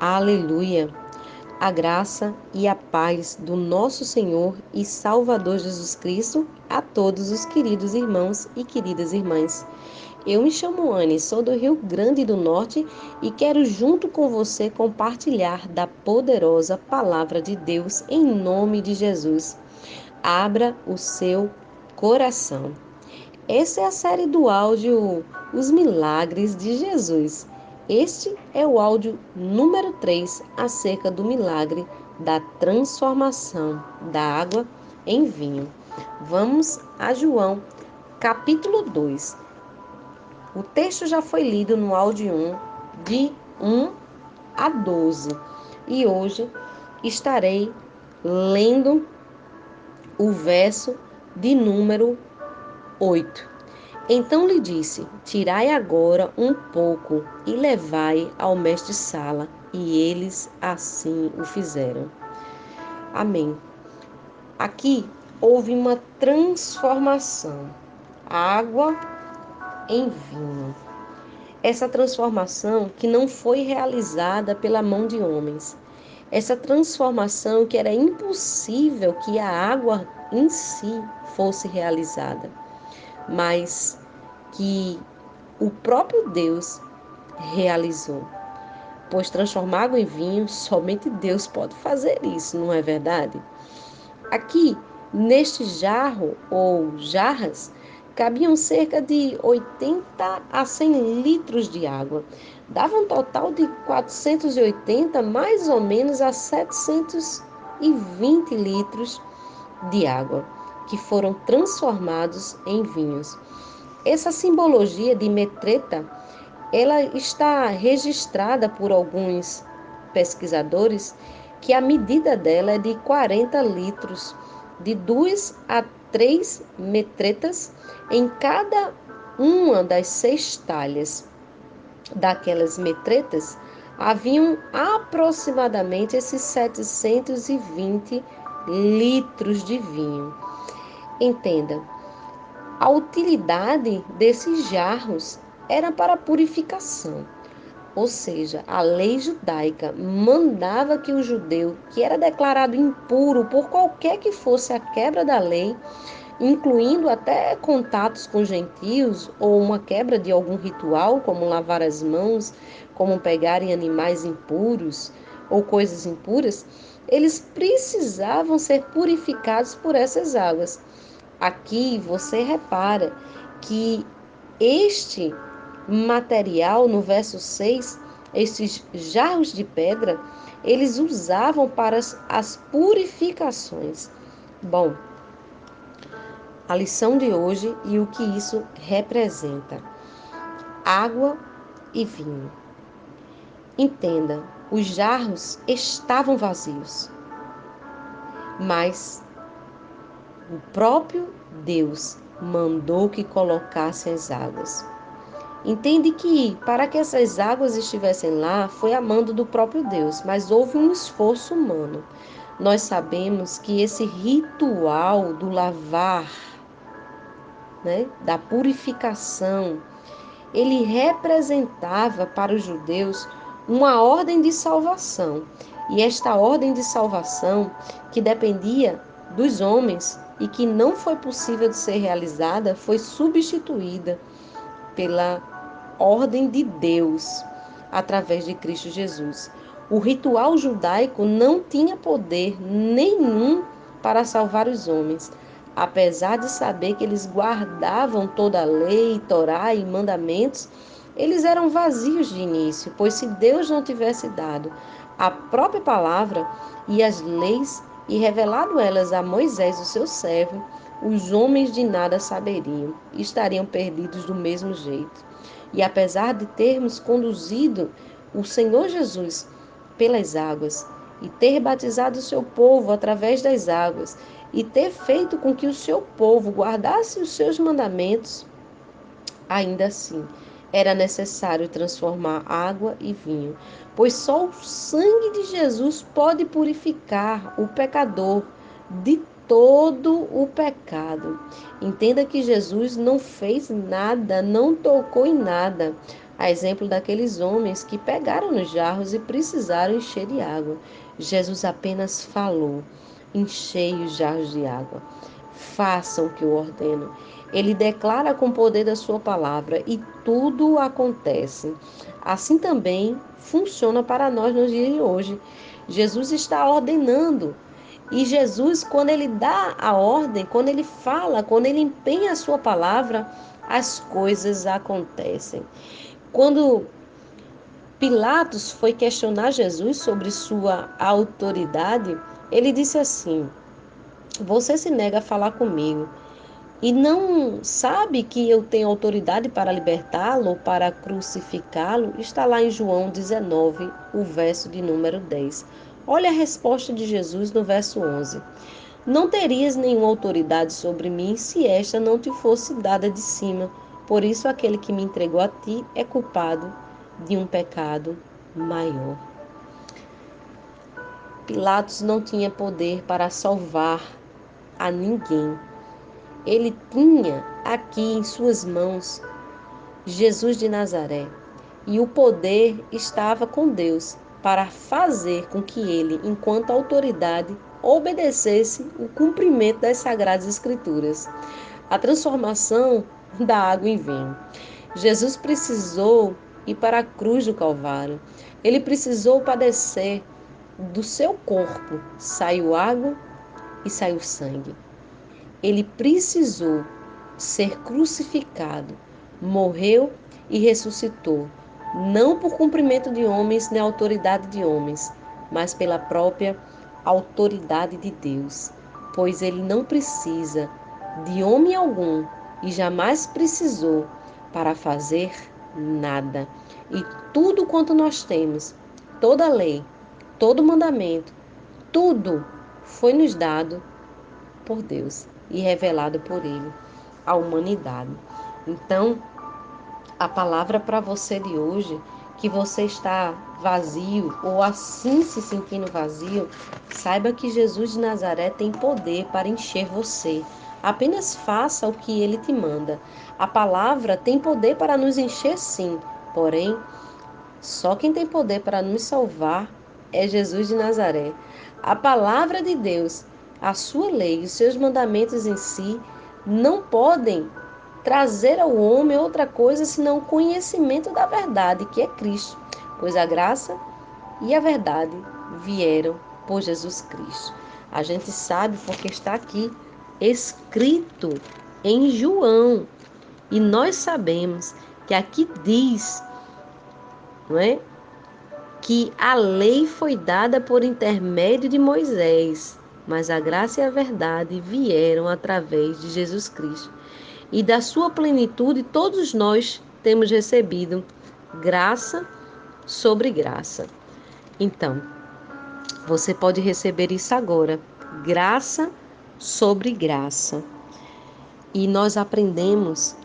Aleluia! A graça e a paz do nosso Senhor e Salvador Jesus Cristo a todos os queridos irmãos e queridas irmãs. Eu me chamo Anne, sou do Rio Grande do Norte e quero junto com você compartilhar da poderosa Palavra de Deus em nome de Jesus. Abra o seu coração. Essa é a série do áudio Os Milagres de Jesus. Este é o áudio número 3 acerca do milagre da transformação da água em vinho. Vamos a João, capítulo 2. O texto já foi lido no áudio 1, de 1 a 12. E hoje estarei lendo o verso de número 8. Então lhe disse: Tirai agora um pouco e levai ao mestre-sala. E eles assim o fizeram. Amém. Aqui houve uma transformação. Água em vinho. Essa transformação que não foi realizada pela mão de homens. Essa transformação que era impossível que a água em si fosse realizada. Mas que o próprio Deus realizou. Pois transformar água em vinho, somente Deus pode fazer isso, não é verdade? Aqui, neste jarro ou jarras, cabiam cerca de 80 a 100 litros de água. Dava um total de 480, mais ou menos, a 720 litros de água, que foram transformados em vinhos. Essa simbologia de metreta, ela está registrada por alguns pesquisadores que a medida dela é de 40 litros, de 2 a 3 metretas em cada uma das 6 talhas. Daquelas metretas, haviam aproximadamente esses 720 litros de vinho. Entenda, a utilidade desses jarros era para purificação, ou seja, a lei judaica mandava que o judeu, que era declarado impuro por qualquer que fosse a quebra da lei, incluindo até contatos com gentios ou uma quebra de algum ritual, como lavar as mãos, como pegar em animais impuros ou coisas impuras, eles precisavam ser purificados por essas águas. Aqui você repara que este material, no verso 6, esses jarros de pedra, eles usavam para as purificações. Bom, a lição de hoje e o que isso representa: água e vinho. Entenda, os jarros estavam vazios, mas o próprio Deus mandou que colocasse as águas. Entende que para que essas águas estivessem lá foi a mando do próprio Deus, mas houve um esforço humano. Nós sabemos que esse ritual do lavar, da purificação, ele representava para os judeus uma ordem de salvação. E esta ordem de salvação, que dependia dos homens e que não foi possível de ser realizada, foi substituída pela ordem de Deus através de Cristo Jesus. O ritual judaico não tinha poder nenhum para salvar os homens, apesar de saber que eles guardavam toda a lei, Torá e mandamentos. Eles eram vazios de início, pois se Deus não tivesse dado a própria palavra e as leis e revelado elas a Moisés, o seu servo, os homens de nada saberiam e estariam perdidos do mesmo jeito. E apesar de termos conduzido o Senhor Jesus pelas águas e ter batizado o seu povo através das águas e ter feito com que o seu povo guardasse os seus mandamentos, ainda assim era necessário transformar água e vinho, pois só o sangue de Jesus pode purificar o pecador de todo o pecado. Entenda que Jesus não fez nada, não tocou em nada. a exemplo daqueles homens que pegaram nos jarros e precisaram encher de água. Jesus apenas falou: enchei os jarros de água, façam o que eu ordeno. Ele declara com o poder da sua palavra e tudo acontece. Assim também funciona para nós nos dias de hoje. Jesus está ordenando. E Jesus, quando ele dá a ordem, quando ele fala, quando ele empenha a sua palavra, as coisas acontecem. Quando Pilatos foi questionar Jesus sobre sua autoridade, ele disse assim: você se nega a falar comigo e não sabe que eu tenho autoridade para libertá-lo ou para crucificá-lo? Está lá em João 19, o verso de número 10. Olha a resposta de Jesus no verso 11. Não terias nenhuma autoridade sobre mim se esta não te fosse dada de cima. Por isso aquele que me entregou a ti é culpado de um pecado maior. Pilatos não tinha poder para salvar a ninguém. Ele tinha aqui em suas mãos Jesus de Nazaré, e o poder estava com Deus para fazer com que ele, enquanto autoridade, obedecesse o cumprimento das Sagradas Escrituras, a transformação da água em vinho. Jesus precisou ir para a cruz do Calvário. Ele precisou padecer. Do seu corpo saiu água e saiu sangue. Ele precisou ser crucificado, morreu e ressuscitou, não por cumprimento de homens nem autoridade de homens, mas pela própria autoridade de Deus, pois ele não precisa de homem algum e jamais precisou para fazer nada. E tudo quanto nós temos, toda lei, todo mandamento, tudo foi nos dado por Deus e revelado por Ele à humanidade. Então, a palavra para você de hoje, que você está vazio ou assim se sentindo vazio, saiba que Jesus de Nazaré tem poder para encher você. Apenas faça o que Ele te manda. A palavra tem poder para nos encher, sim, porém, só quem tem poder para nos salvar é Jesus de Nazaré. A palavra de Deus, a sua lei, os seus mandamentos em si, não podem trazer ao homem outra coisa senão o conhecimento da verdade, que é Cristo, pois a graça e a verdade vieram por Jesus Cristo. A gente sabe porque está aqui escrito em João, e nós sabemos que aqui diz, não é? Que a lei foi dada por intermédio de Moisés, mas a graça e a verdade vieram através de Jesus Cristo. E da sua plenitude todos nós temos recebido graça sobre graça. Então, você pode receber isso agora, graça sobre graça. E nós aprendemos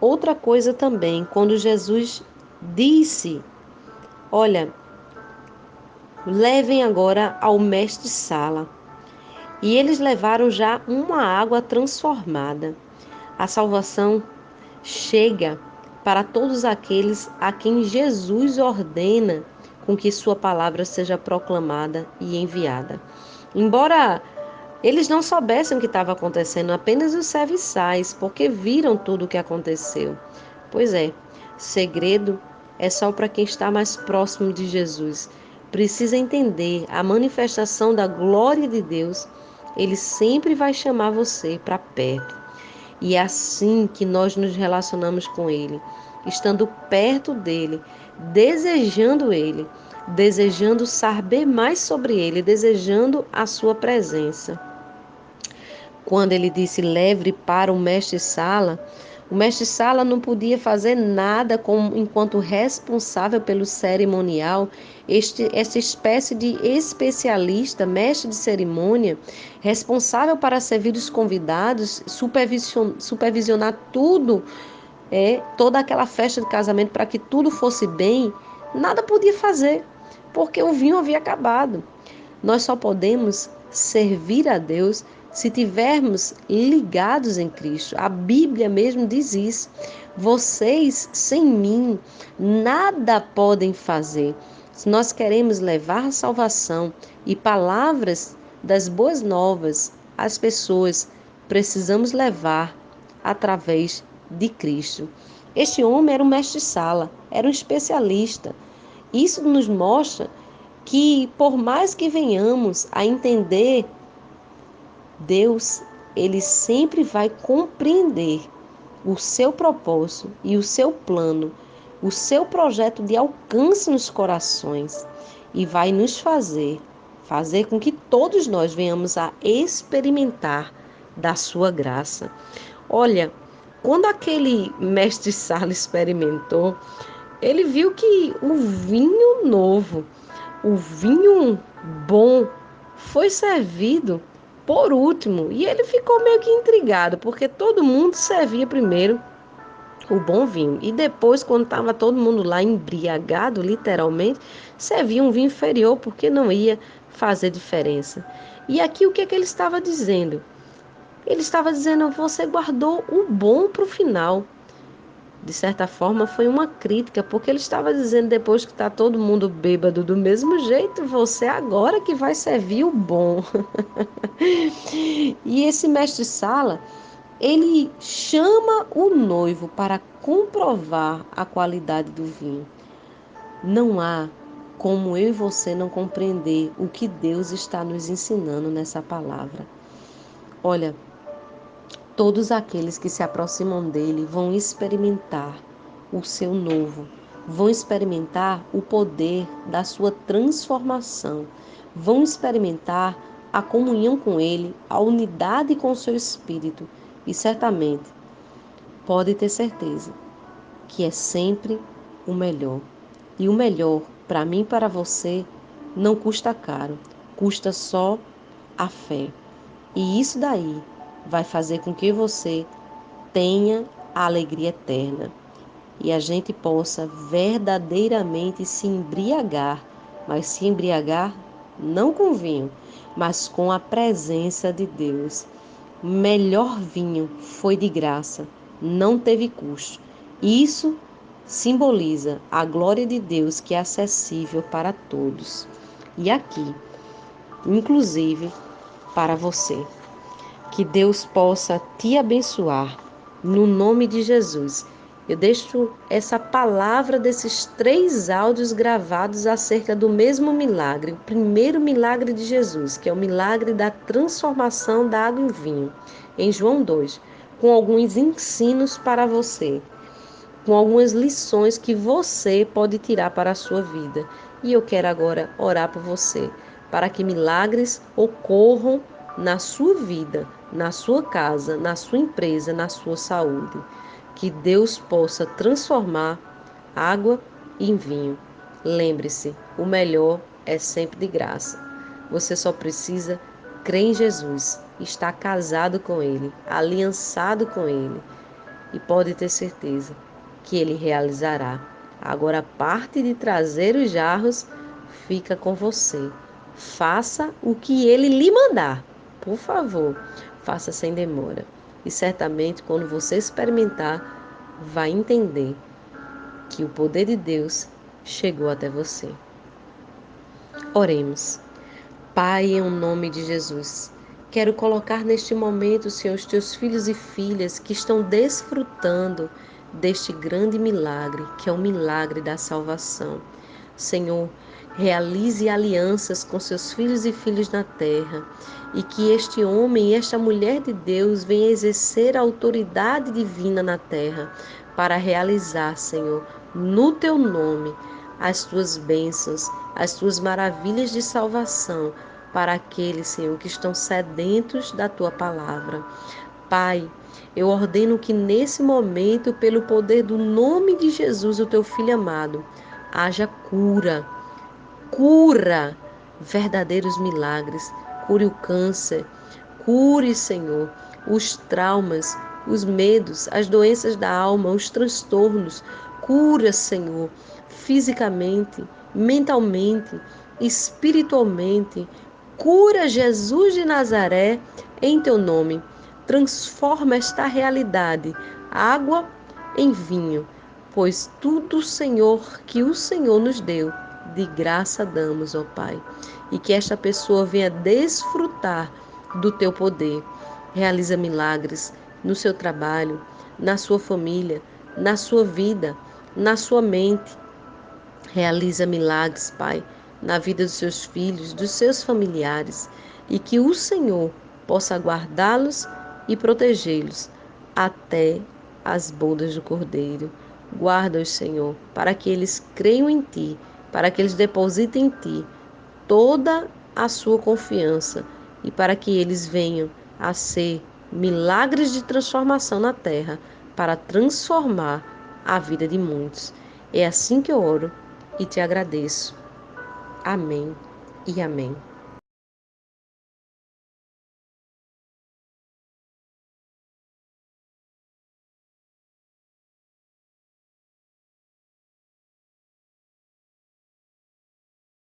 outra coisa também, quando Jesus disse: olha, levem agora ao mestre-sala. E eles levaram já uma água transformada. A salvação chega para todos aqueles a quem Jesus ordena com que sua palavra seja proclamada e enviada. Embora eles não soubessem o que estava acontecendo, apenas os serviçais, porque viram tudo o que aconteceu. Pois é, segredo é só para quem está mais próximo de Jesus. Precisa entender a manifestação da glória de Deus. Ele sempre vai chamar você para perto. E é assim que nós nos relacionamos com Ele, estando perto dEle, desejando saber mais sobre Ele, desejando a sua presença. Quando ele disse leve para o mestre-sala, o mestre-sala não podia fazer nada enquanto responsável pelo cerimonial, essa espécie de especialista, mestre de cerimônia, responsável para servir os convidados, supervisionar tudo, toda aquela festa de casamento para que tudo fosse bem, nada podia fazer, porque o vinho havia acabado. Nós só podemos servir a Deus se tivermos ligados em Cristo. A Bíblia mesmo diz isso. Vocês, sem mim, nada podem fazer. Se nós queremos levar a salvação e palavras das boas novas às pessoas, precisamos levar através de Cristo. Este homem era um mestre-sala, era um especialista. Isso nos mostra que, por mais que venhamos a entender Deus, ele sempre vai compreender o seu propósito e o seu plano, o seu projeto de alcance nos corações e vai nos fazer com que todos nós venhamos a experimentar da sua graça. Olha, quando aquele mestre Sala experimentou, ele viu que o vinho novo, o vinho bom, foi servido por último. E ele ficou meio que intrigado, porque todo mundo servia primeiro o bom vinho. E depois, quando estava todo mundo lá embriagado, literalmente, servia um vinho inferior, porque não ia fazer diferença. E aqui o que é que ele estava dizendo? Ele estava dizendo, você guardou o bom para o final. De certa forma, foi uma crítica, porque ele estava dizendo, depois que está todo mundo bêbado do mesmo jeito, você agora que vai servir o bom. E esse mestre-sala, ele chama o noivo para comprovar a qualidade do vinho. Não há como eu e você não compreender o que Deus está nos ensinando nessa palavra. Olha, todos aqueles que se aproximam dele vão experimentar o seu novo, vão experimentar o poder da sua transformação, vão experimentar a comunhão com ele, a unidade com o seu espírito e certamente pode ter certeza que é sempre o melhor. E o melhor para mim e para você não custa caro, custa só a fé. E isso daí vai fazer com que você tenha a alegria eterna e a gente possa verdadeiramente se embriagar, mas se embriagar não com vinho, mas com a presença de Deus. O melhor vinho foi de graça, não teve custo. Isso simboliza a glória de Deus que é acessível para todos. E aqui, inclusive para você. Que Deus possa te abençoar, no nome de Jesus. Eu deixo essa palavra desses 3 áudios gravados acerca do mesmo milagre, o primeiro milagre de Jesus, que é o milagre da transformação da água em vinho, em João 2, com alguns ensinos para você, com algumas lições que você pode tirar para a sua vida. E eu quero agora orar por você, para que milagres ocorram na sua vida, na sua casa, na sua empresa, na sua saúde. Que Deus possa transformar água em vinho. Lembre-se, o melhor é sempre de graça. Você só precisa crer em Jesus, estar casado com Ele, aliançado com Ele. E pode ter certeza que Ele realizará. Agora, a parte de trazer os jarros fica com você. Faça o que Ele lhe mandar. Por favor, faça sem demora. E certamente, quando você experimentar, vai entender que o poder de Deus chegou até você. Oremos. Pai, em nome de Jesus, quero colocar neste momento, Senhor, os teus filhos e filhas que estão desfrutando deste grande milagre, que é o milagre da salvação. Senhor, realize alianças com seus filhos e filhas na terra e que este homem e esta mulher de Deus venham exercer a autoridade divina na terra para realizar, Senhor, no teu nome, as tuas bênçãos, as tuas maravilhas de salvação para aqueles, Senhor, que estão sedentos da tua palavra. Pai, eu ordeno que nesse momento, pelo poder do nome de Jesus, o teu Filho amado, haja cura, verdadeiros milagres, cure o câncer, cure, Senhor, os traumas, os medos, as doenças da alma, os transtornos, cura, Senhor, fisicamente, mentalmente, espiritualmente, Cura, Jesus de Nazaré, em teu nome. Transforma esta realidade, água em vinho, pois tudo, Senhor, que o Senhor nos deu, de graça damos, ó Pai. E que esta pessoa venha desfrutar do teu poder. Realiza milagres no seu trabalho, na sua família, na sua vida, na sua mente. Realiza milagres, Pai, na vida dos seus filhos, dos seus familiares, e que o Senhor possa guardá-los e protegê-los até as bodas do Cordeiro. Guarda-os, Senhor, para que eles creiam em Ti, para que eles depositem em Ti toda a sua confiança e para que eles venham a ser milagres de transformação na terra, para transformar a vida de muitos. É assim que eu oro e te agradeço. Amém e amém.